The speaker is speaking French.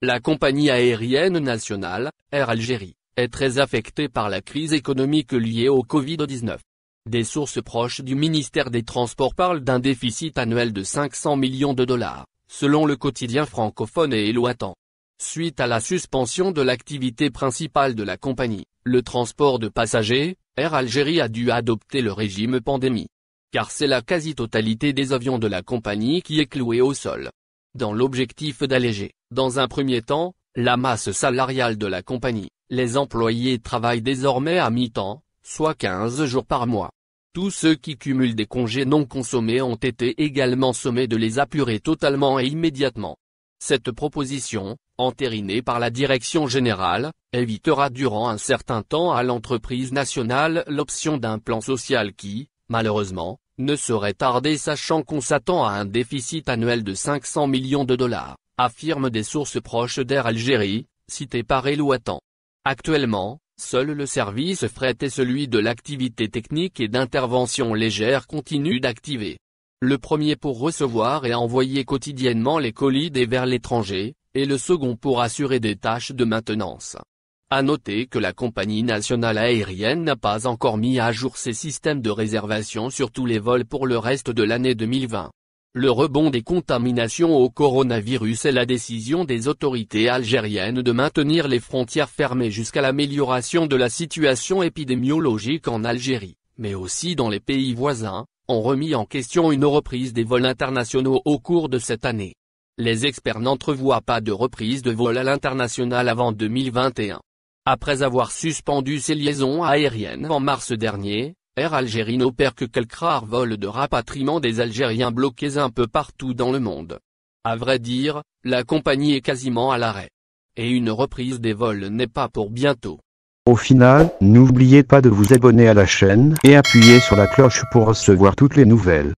La compagnie aérienne nationale, Air Algérie, est très affectée par la crise économique liée au Covid-19. Des sources proches du ministère des Transports parlent d'un déficit annuel de 500 millions de dollars, selon le quotidien francophone et éloitant. Suite à la suspension de l'activité principale de la compagnie, le transport de passagers, Air Algérie a dû adopter le régime pandémie. Car c'est la quasi-totalité des avions de la compagnie qui est clouée au sol. Dans l'objectif d'alléger, dans un premier temps, la masse salariale de la compagnie, les employés travaillent désormais à mi-temps, soit 15 jours par mois. Tous ceux qui cumulent des congés non consommés ont été également sommés de les apurer totalement et immédiatement. Cette proposition, entérinée par la direction générale, évitera durant un certain temps à l'entreprise nationale l'option d'un plan social qui, malheureusement, ne saurait tarder sachant qu'on s'attend à un déficit annuel de 500 millions de dollars, affirment des sources proches d'Air Algérie, citées par Elouatan. Actuellement, seul le service fret et celui de l'activité technique et d'intervention légère continuent d'activer. Le premier pour recevoir et envoyer quotidiennement les colis vers l'étranger, et le second pour assurer des tâches de maintenance. À noter que la compagnie nationale aérienne n'a pas encore mis à jour ses systèmes de réservation sur tous les vols pour le reste de l'année 2020. Le rebond des contaminations au coronavirus et la décision des autorités algériennes de maintenir les frontières fermées jusqu'à l'amélioration de la situation épidémiologique en Algérie, mais aussi dans les pays voisins, ont remis en question une reprise des vols internationaux au cours de cette année. Les experts n'entrevoient pas de reprise de vol à l'international avant 2021. Après avoir suspendu ses liaisons aériennes en mars dernier, Air Algérie n'opère que quelques rares vols de rapatriement des Algériens bloqués un peu partout dans le monde. À vrai dire, la compagnie est quasiment à l'arrêt. Et une reprise des vols n'est pas pour bientôt. Au final, n'oubliez pas de vous abonner à la chaîne et appuyer sur la cloche pour recevoir toutes les nouvelles.